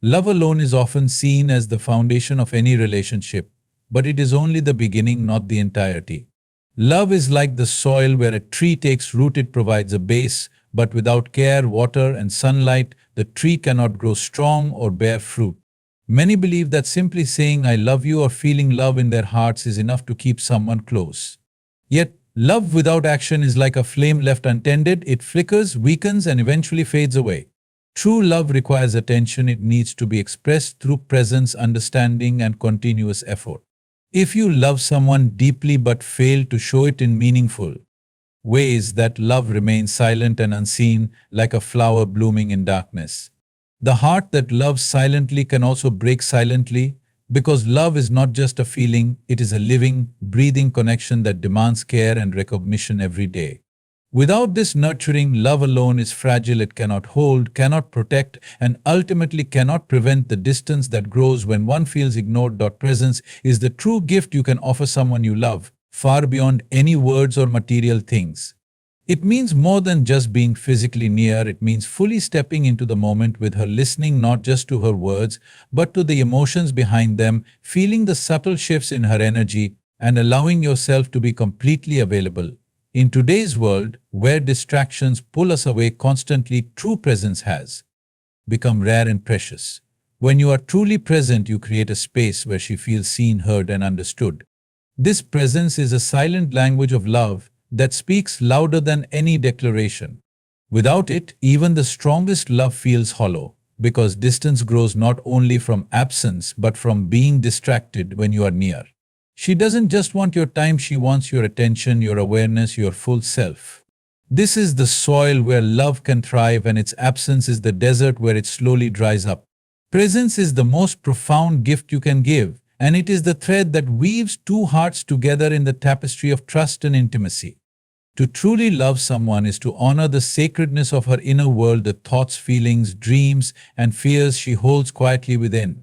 Love alone is often seen as the foundation of any relationship, but it is only the beginning, not the entirety. Love is like the soil where a tree takes root, it provides a base, but without care, water, and sunlight, the tree cannot grow strong or bear fruit. Many believe that simply saying I love you or feeling love in their hearts is enough to keep someone close. Yet, love without action is like a flame left untended, it flickers, weakens, and eventually fades away. True love requires attention, it needs to be expressed through presence, understanding, and continuous effort. If you love someone deeply but fail to show it in meaningful ways, that love remains silent and unseen, like a flower blooming in darkness. The heart that loves silently can also break silently, because love is not just a feeling, it is a living, breathing connection that demands care and recognition every day. Without this nurturing, love alone is fragile, it cannot hold, cannot protect, and ultimately cannot prevent the distance that grows when one feels ignored. Presence is the true gift you can offer someone you love, far beyond any words or material things. It means more than just being physically near, it means fully stepping into the moment with her, listening not just to her words, but to the emotions behind them, feeling the subtle shifts in her energy, and allowing yourself to be completely available. In today's world, where distractions pull us away constantly, true presence has become rare and precious. When you are truly present, you create a space where she feels seen, heard, and understood. This presence is a silent language of love that speaks louder than any declaration. Without it, even the strongest love feels hollow, because distance grows not only from absence but from being distracted when you are near. She doesn't just want your time, she wants your attention, your awareness, your full self. This is the soil where love can thrive, and its absence is the desert where it slowly dries up. Presence is the most profound gift you can give, and it is the thread that weaves two hearts together in the tapestry of trust and intimacy. To truly love someone is to honor the sacredness of her inner world, the thoughts, feelings, dreams, and fears she holds quietly within.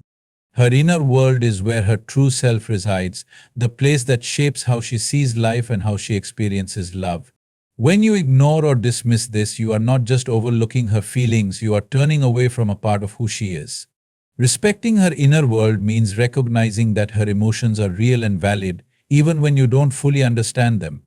Her inner world is where her true self resides, the place that shapes how she sees life and how she experiences love. When you ignore or dismiss this, you are not just overlooking her feelings, you are turning away from a part of who she is. Respecting her inner world means recognizing that her emotions are real and valid, even when you don't fully understand them.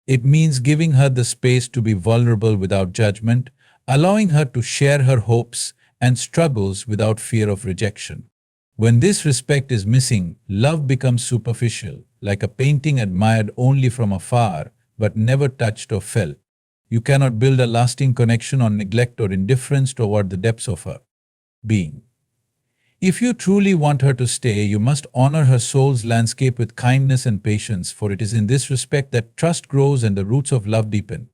It means giving her the space to be vulnerable without judgment, allowing her to share her hopes and struggles without fear of rejection. When this respect is missing, love becomes superficial, like a painting admired only from afar, but never touched or felt. You cannot build a lasting connection on neglect or indifference toward the depths of her being. If you truly want her to stay, you must honor her soul's landscape with kindness and patience, for it is in this respect that trust grows and the roots of love deepen.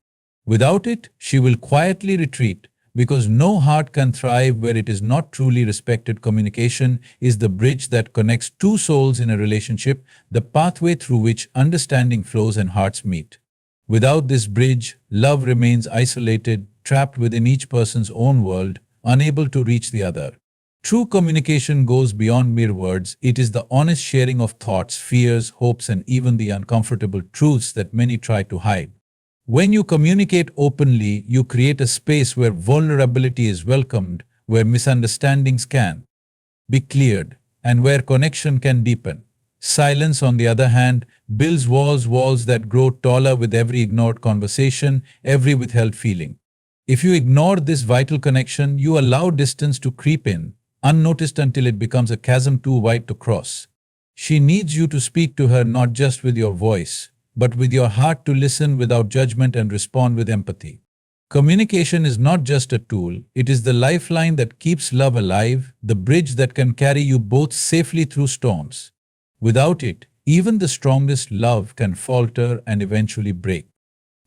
Without it, she will quietly retreat, because no heart can thrive where it is not truly respected. Communication is the bridge that connects two souls in a relationship, the pathway through which understanding flows and hearts meet. Without this bridge, love remains isolated, trapped within each person's own world, unable to reach the other. True communication goes beyond mere words. It is the honest sharing of thoughts, fears, hopes, and even the uncomfortable truths that many try to hide. When you communicate openly, you create a space where vulnerability is welcomed, where misunderstandings can be cleared, and where connection can deepen. Silence, on the other hand, builds walls that grow taller with every ignored conversation, every withheld feeling. If you ignore this vital connection, you allow distance to creep in, unnoticed until it becomes a chasm too wide to cross. She needs you to speak to her not just with your voice, but with your heart, to listen without judgment and respond with empathy. Communication is not just a tool, it is the lifeline that keeps love alive, the bridge that can carry you both safely through storms. Without it, even the strongest love can falter and eventually break.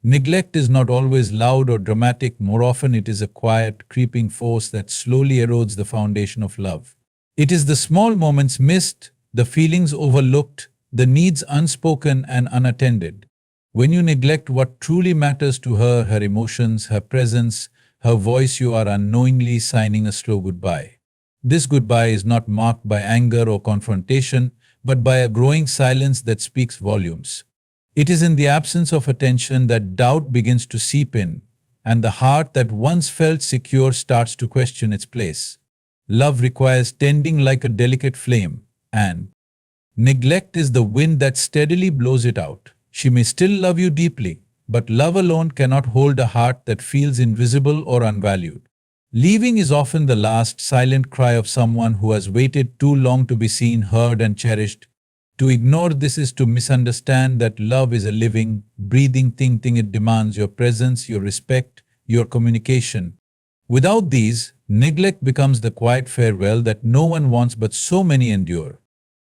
Neglect is not always loud or dramatic, more often it is a quiet, creeping force that slowly erodes the foundation of love. It is the small moments missed, the feelings overlooked, the needs unspoken and unattended. When you neglect what truly matters to her, her emotions, her presence, her voice, you are unknowingly signing a slow goodbye. This goodbye is not marked by anger or confrontation, but by a growing silence that speaks volumes. It is in the absence of attention that doubt begins to seep in, and the heart that once felt secure starts to question its place. Love requires tending like a delicate flame, and neglect is the wind that steadily blows it out. She may still love you deeply, but love alone cannot hold a heart that feels invisible or unvalued. Leaving is often the last silent cry of someone who has waited too long to be seen, heard, and cherished. To ignore this is to misunderstand that love is a living, breathing thing. It demands your presence, your respect, your communication. Without these, neglect becomes the quiet farewell that no one wants but so many endure.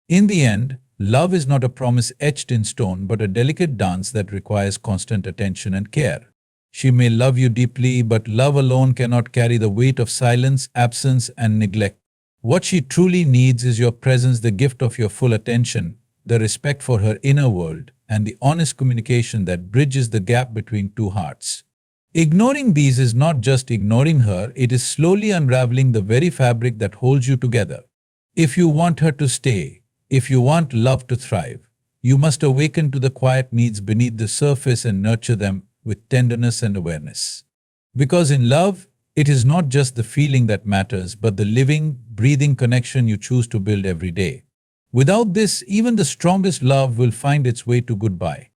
In the end, love is not a promise etched in stone but a delicate dance that requires constant attention and care. She may love you deeply, but love alone cannot carry the weight of silence, absence, and neglect. What she truly needs is your presence, the gift of your full attention, the respect for her inner world, and the honest communication that bridges the gap between two hearts. Ignoring these is not just ignoring her, it is slowly unraveling the very fabric that holds you together. If you want her to stay, if you want love to thrive, you must awaken to the quiet needs beneath the surface and nurture them with tenderness and awareness. Because in love, it is not just the feeling that matters, but the living, breathing connection you choose to build every day. Without this, even the strongest love will find its way to goodbye.